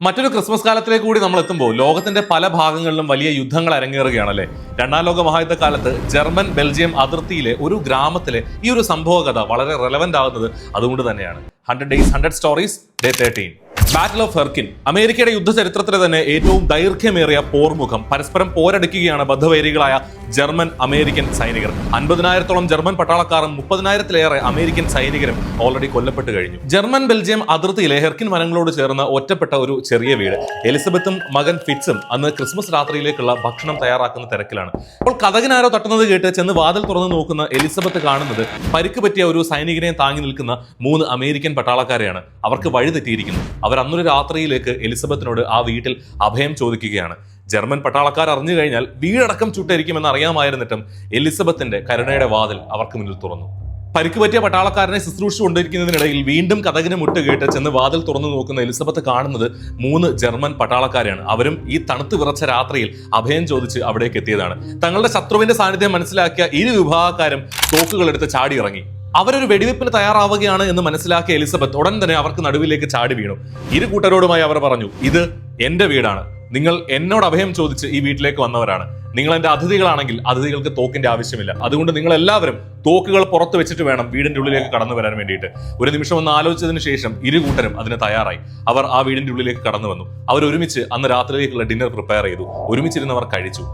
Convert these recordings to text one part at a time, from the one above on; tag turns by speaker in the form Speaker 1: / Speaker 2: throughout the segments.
Speaker 1: മറ്റൊരു ക്രിസ്മസ് കാലത്തിലേക്ക് കൂടി നമ്മൾ എത്തുമ്പോൾ ലോകത്തിന്റെ പല ഭാഗങ്ങളിലും വലിയ യുദ്ധങ്ങൾ അരങ്ങേറുകയാണല്ലേ. രണ്ടാം ലോക മഹായുദ്ധ കാലത്ത് ജർമ്മൻ ബെൽജിയം അതിർത്തിയിലെ ഒരു ഗ്രാമത്തിലെ ഈ ഒരു സംഭവ കഥ വളരെ റെലവന്റ് ആകുന്നത് അതുകൊണ്ട് തന്നെയാണ്. 100 Days 100 Stories Day 13. Battle of ഹെർക്കിൻ, അമേരിക്കയുടെ യുദ്ധ ചരിത്രത്തിലെ തന്നെ ഏറ്റവും ദൈർഘ്യമേറിയ പോർമുഖം. പരസ്പരം പോരടിക്കുകയാണ് ബദ്ധവൈരികളായ ജർമ്മൻ അമേരിക്കൻ സൈനികർ. 50,000-ഓളം ജർമ്മൻ പട്ടാളക്കാരും 30,000-ലേറെ അമേരിക്കൻ സൈനികരും ഓൾറെഡി കൊല്ലപ്പെട്ട് കഴിഞ്ഞു. ജർമ്മൻ ബെൽജിയം അതിർത്തിയിലെ ഹെർക്കിൻ വനങ്ങളോട് ചേർന്ന് ഒറ്റപ്പെട്ട ഒരു ചെറിയ വീട്. എലിസബത്തും മകൻ ഫിറ്റ്സും അന്ന് ക്രിസ്മസ് രാത്രിയിലേക്കുള്ള ഭക്ഷണം തയ്യാറാക്കുന്ന തിരക്കിലാണ്. അപ്പോൾ കതകിനാരോ തട്ടുന്നത് കേട്ട് ചെന്ന് വാതിൽ തുറന്നു നോക്കുന്ന എലിസബത്ത് കാണുന്നത് പരിക്ക് പറ്റിയ ഒരു സൈനികനെ താങ്ങി നിൽക്കുന്ന 3 അമേരിക്കൻ പട്ടാളക്കാരെയാണ്. അവർക്ക് വഴി തെറ്റിയിരിക്കുന്നു. അവർ അന്നൊരു രാത്രിയിലേക്ക് എലിസബത്തിനോട് ആ വീട്ടിൽ അഭയം ചോദിക്കുകയാണ്. ജർമ്മൻ പട്ടാളക്കാർ അറിഞ്ഞു കഴിഞ്ഞാൽ വീടടക്കം ചുട്ടരിക്കുമെന്ന് അറിയാമായിരുന്നിട്ടും എലിസബത്തിന്റെ കരുണയുടെ വാതിൽ അവർക്ക് മുന്നിൽ തുറന്നു. പരിക്ക് പറ്റിയ പട്ടാളക്കാരനെ ശുശ്രൂഷിച്ചു കൊണ്ടിരിക്കുന്നതിനിടയിൽ വീണ്ടും കതകിന് മുട്ട് കേട്ട് ചെന്ന് വാതിൽ തുറന്നു നോക്കുന്ന എലിസബത്ത് കാണുന്നത് 3 ജർമ്മൻ പട്ടാളക്കാരെയാണ്. അവരും ഈ തണുത്ത് വിറച്ച രാത്രിയിൽ അഭയം ചോദിച്ച് അവിടേക്ക് എത്തിയതാണ്. തങ്ങളുടെ ശത്രുവിന്റെ സാന്നിധ്യം മനസ്സിലാക്കിയ ഇരു വിഭാഗക്കാരും തോക്കുകളെടുത്ത് ചാടി ഇറങ്ങി. അവരൊരു വെടിവെപ്പിന് തയ്യാറാവുകയാണ് എന്ന് മനസ്സിലാക്കിയ എലിസബത്ത് ഉടൻ തന്നെ അവർക്ക് നടുവിലേക്ക് ചാടി വീണു. ഇരു കൂട്ടരോടുമായി അവർ പറഞ്ഞു, ഇത് എന്റെ വീടാണ്, നിങ്ങൾ എന്നോട് അഭയം ചോദിച്ച് ഈ വീട്ടിലേക്ക് വന്നവരാണ്. നിങ്ങൾ എന്റെ അതിഥികളാണെങ്കിൽ അതിഥികൾക്ക് തോക്കിന്റെ ആവശ്യമില്ല. അതുകൊണ്ട് നിങ്ങൾ എല്ലാവരും തോക്കുകൾ പുറത്ത് വെച്ചിട്ട് വേണം വീടിന്റെ ഉള്ളിലേക്ക് കടന്നു വരാൻ വേണ്ടിയിട്ട്. ഒരു നിമിഷം ഒന്ന് ആലോചിച്ചതിന് ശേഷം ഇരു കൂട്ടരും അതിന് തയ്യാറായി. അവർ ആ വീടിന്റെ ഉള്ളിലേക്ക് കടന്നു വന്നു. അവർ ഒരുമിച്ച് അന്ന് രാത്രിയിലേക്കുള്ള ഡിന്നർ പ്രിപ്പയർ ചെയ്തു. ഒരുമിച്ചിരുന്നവർ കഴിച്ചു.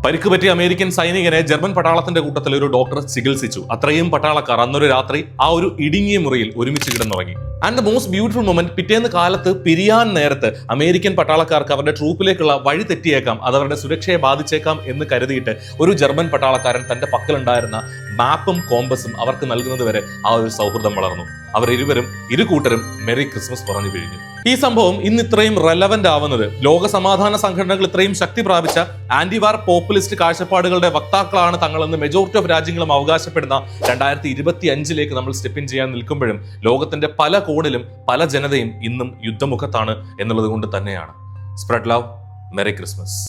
Speaker 1: പരിക്ക് പറ്റിയ അമേരിക്കൻ സൈനികനെ ജർമ്മൻ പട്ടാളത്തിന്റെ കൂട്ടത്തിൽ ഒരു ഡോക്ടർ ചികിത്സിച്ചു. അത്രയും പട്ടാളക്കാർ അന്നൊരു രാത്രി ആ ഒരു ഇടുങ്ങിയ മുറിയിൽ ഒരുമിച്ച് കിടന്നുറങ്ങി. And the most beautiful moment, പിറ്റേന്ന് കാലത്ത് പിരിയാൻ നേരത്ത് അമേരിക്കൻ പട്ടാളക്കാർക്ക് അവരുടെ ട്രൂപ്പിലേക്കുള്ള വഴി തെറ്റിയേക്കാം, അത് അവരുടെ സുരക്ഷയെ ബാധിച്ചേക്കാം എന്ന് കരുതിയിട്ട് ഒരു ജർമ്മൻ പട്ടാളക്കാരൻ തന്റെ പക്കലുണ്ടായിരുന്ന മാപ്പും കോമ്പസും അവർക്ക് നൽകുന്നത് വരെ ആ ഒരു സൗഹൃദം വളർന്നു. അവർ ഇരു കൂട്ടരും മെറി ക്രിസ്മസ് പറഞ്ഞു പിരിഞ്ഞു. ഈ സംഭവം ഇന്ന് ഇത്രയും റെലവന്റ് ആവുന്നത് ലോക സമാധാന സംഘടനകൾ ഇത്രയും ശക്തി പ്രാപിച്ച ആന്റിവാർ പോപ്പുലിസ്റ്റ് കാഴ്ചപ്പാടുകളുടെ വക്താക്കളാണ് തങ്ങളെന്ന് മെജോറിറ്റി ഓഫ് രാജ്യങ്ങളും അവകാശപ്പെടുന്ന 2025 നമ്മൾ സ്റ്റെപ്പ് ഇൻ ചെയ്യാൻ നിൽക്കുമ്പോഴും ലോകത്തിന്റെ പല കോണിലും പല ജനതയും ഇന്നും യുദ്ധമുഖത്താണ് എന്നുള്ളത് കൊണ്ട് തന്നെയാണ്. Spread love, merry Christmas.